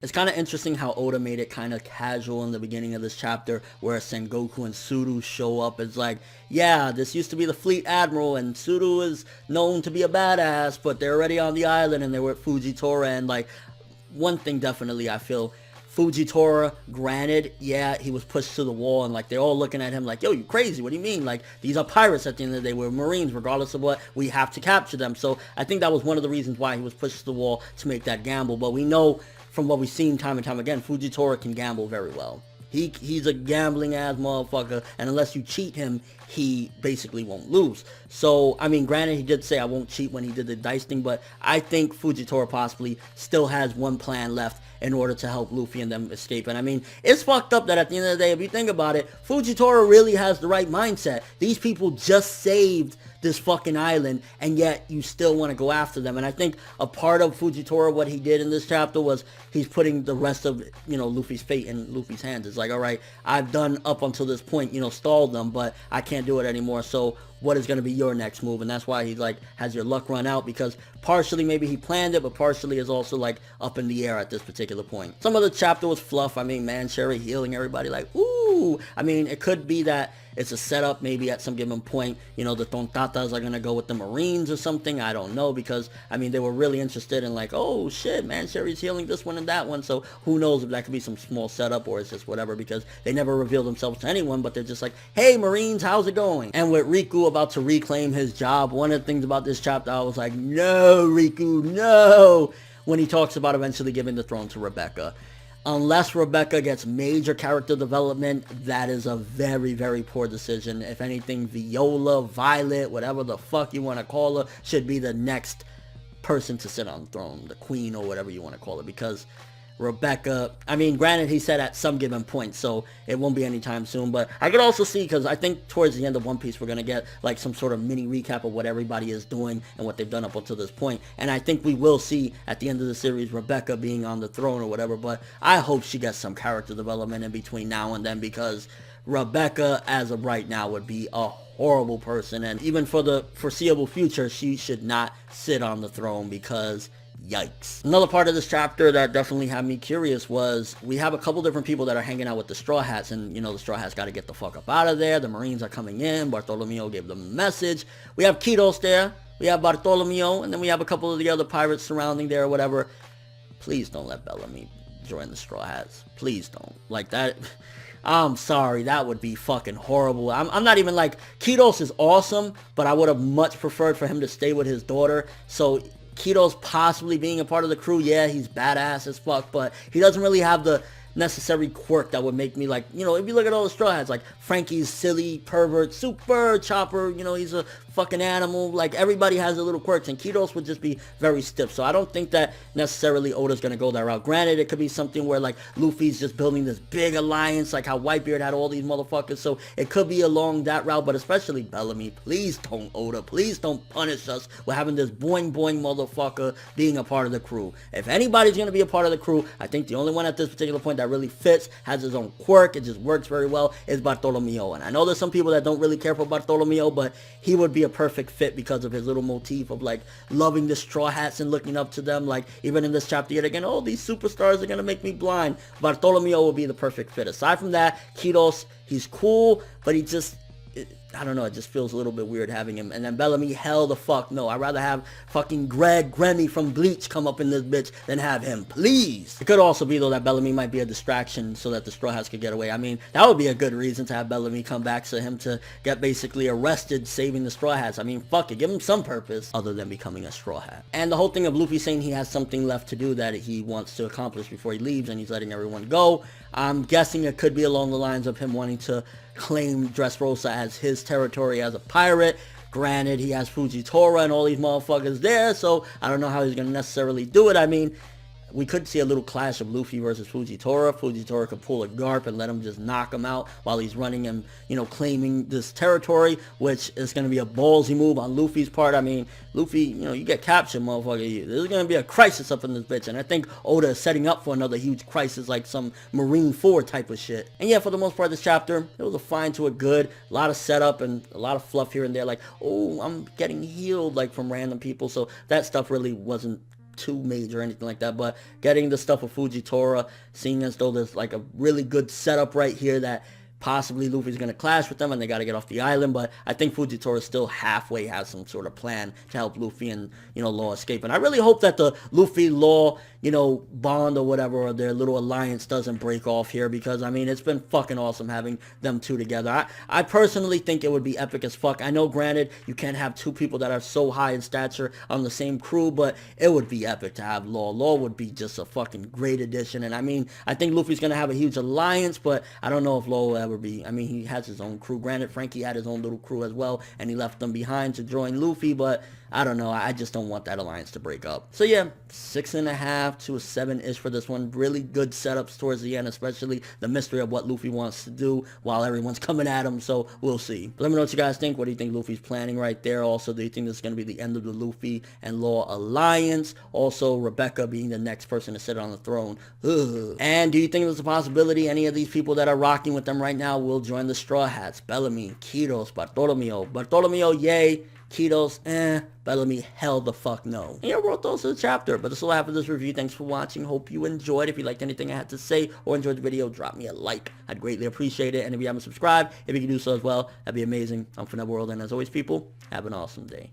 It's kind of interesting how Oda made it kind of casual in the beginning of this chapter, where Sengoku and Suru show up. It's like, yeah, this used to be the fleet admiral, and Suru is known to be a badass, but they're already on the island, and they were at Fujitora, and like, one thing definitely I feel, Fujitora, granted, yeah, he was pushed to the wall, and like they're all looking at him like, yo, you crazy, what do you mean? Like, these are pirates at the end of the day, we're Marines, regardless of what, we have to capture them. So I think that was one of the reasons why he was pushed to the wall, to make that gamble. But we know from what we've seen time and time again, Fujitora can gamble very well. He's a gambling ass motherfucker, and unless you cheat him, he basically won't lose. So, I mean, granted, he did say I won't cheat when he did the dice thing, but I think Fujitora possibly still has one plan left in order to help Luffy and them escape. And I mean, it's fucked up that at the end of the day, if you think about it, Fujitora really has the right mindset. These people just saved this fucking island, and yet you still want to go after them. And I think a part of Fujitora, what he did in this chapter, was he's putting the rest of, Luffy's fate in Luffy's hands. It's like, all right, I've done up until this point, stalled them, but I can't do it anymore. So what is going to be your next move? And that's why he's like, has your luck run out? Because partially maybe he planned it, but partially is also like up in the air at this particular point. Some of the chapter was fluff. I mean, man, Sherry healing everybody like, ooh. I mean, it could be that it's a setup. Maybe at some given point, the Tontatas are going to go with the Marines or something. I don't know, because I mean, they were really interested in like, oh shit, man, Sherry's healing this one and that one. So who knows if that could be some small setup, or it's just whatever, because they never reveal themselves to anyone, but they're just like, hey Marines, how's it going? And with Riku about to reclaim his job, one of the things about this chapter, I was like, no, Riku, no, when he talks about eventually giving the throne to Rebecca. Unless Rebecca gets major character development, that is a very, very poor decision. If anything, Viola, Violet, whatever the fuck you want to call her, should be the next person to sit on the throne, the queen or whatever you want to call her, because Rebecca, I mean, granted, he said at some given point, so it won't be anytime soon, but I could also see, because I think towards the end of One Piece, we're going to get like some sort of mini recap of what everybody is doing and what they've done up until this point, and I think we will see at the end of the series Rebecca being on the throne or whatever, but I hope she gets some character development in between now and then, because Rebecca, as of right now, would be a horrible person, and even for the foreseeable future, she should not sit on the throne, because yikes. Another part of this chapter that definitely had me curious was, we have a couple different people that are hanging out with the Straw Hats, and the Straw Hats got to get the fuck up out of there. The Marines are coming in. Bartolomeo gave them a message. We have Kitos there. We have Bartolomeo, and then we have a couple of the other pirates surrounding there or whatever. Please don't let Bellamy join the Straw Hats. Please don't. Like that. I'm sorry, that would be fucking horrible. I'm not even like, Kitos is awesome, but I would have much preferred for him to stay with his daughter. So Kitos possibly being a part of the crew, yeah, he's badass as fuck, but he doesn't really have the necessary quirk that would make me like, if you look at all the Straw Hats, like Frankie's silly pervert, super Chopper, he's a fucking animal, like everybody has their little quirks, and Kitos would just be very stiff. So I don't think that necessarily Oda's gonna go that route. Granted, it could be something where like Luffy's just building this big alliance, like how Whitebeard had all these motherfuckers, so it could be along that route, but especially Bellamy, please don't, Oda, please don't punish us with having this boing boing motherfucker being a part of the crew. If anybody's gonna be a part of the crew, I think the only one at this particular point that really fits, has his own quirk, it just works very well, is Bartolomeo. And I know there's some people that don't really care for Bartolomeo, but he would be a perfect fit because of his little motif of like loving the Straw Hats and looking up to them. Like even in this chapter yet again, oh, these superstars are gonna make me blind. Bartolomeo will be the perfect fit. Aside from that, Kitos, he's cool, but he just, I don't know, it just feels a little bit weird having him. And then Bellamy, hell the fuck no. I'd rather have fucking Greg Grenny from Bleach come up in this bitch than have him, please. It could also be, though, that Bellamy might be a distraction so that the Straw Hats could get away. I mean, that would be a good reason to have Bellamy come back, so him to get basically arrested saving the Straw Hats. I mean, fuck it, give him some purpose other than becoming a Straw Hat. And the whole thing of Luffy saying he has something left to do that he wants to accomplish before he leaves, and he's letting everyone go. I'm guessing it could be along the lines of him wanting to claim Dressrosa as his territory as a pirate. Granted, he has Fujitora and all these motherfuckers there, so I don't know how he's going to necessarily do it. I mean, we could see a little clash of Luffy versus Fujitora. Fujitora could pull a Garp and let him just knock him out while he's running and, claiming this territory, which is going to be a ballsy move on Luffy's part. I mean, Luffy, you get captured, motherfucker. There's going to be a crisis up in this bitch, and I think Oda is setting up for another huge crisis, like some Marine 4 type of shit. And yeah, for the most part, this chapter, it was a fine to a good. A lot of setup and a lot of fluff here and there, like, oh, I'm getting healed, like, from random people, so that stuff really wasn't too major or anything like that, but getting the stuff with Fujitora, seeing as though there's like a really good setup right here that possibly Luffy's going to clash with them and they got to get off the island, but I think Fujitora still halfway has some sort of plan to help Luffy and, Law escape. And I really hope that the Luffy-Law, bond or whatever, or their little alliance doesn't break off here, because, I mean, it's been fucking awesome having them two together. I personally think it would be epic as fuck. I know, granted, you can't have two people that are so high in stature on the same crew, but it would be epic to have Law. Law would be just a fucking great addition, and I mean, I think Luffy's going to have a huge alliance, but I don't know if Law will ever be. I mean, he has his own crew. Granted, Frankie had his own little crew as well, and he left them behind to join Luffy, but I don't know. I just don't want that alliance to break up. So yeah, 6.5 to a 7-ish for this one. Really good setups towards the end, especially the mystery of what Luffy wants to do while everyone's coming at him, so we'll see. But let me know what you guys think. What do you think Luffy's planning right there? Also, do you think this is going to be the end of the Luffy and Law alliance? Also, Rebecca being the next person to sit on the throne. Ugh. And do you think there's a possibility any of these people that are rocking with them right now will join the Straw Hats? Bellamy, Kitos, Bartolomeo. Bartolomeo, yay. Kitos, Bellamy, hell the fuck no. And yeah, I wrote those in the chapter, but that's all I have for this review. Thanks for watching. Hope you enjoyed. If you liked anything I had to say or enjoyed the video, drop me a like. I'd greatly appreciate it. And if you haven't subscribed, if you can do so as well, that'd be amazing. I'm Fujitora, and as always, people, have an awesome day.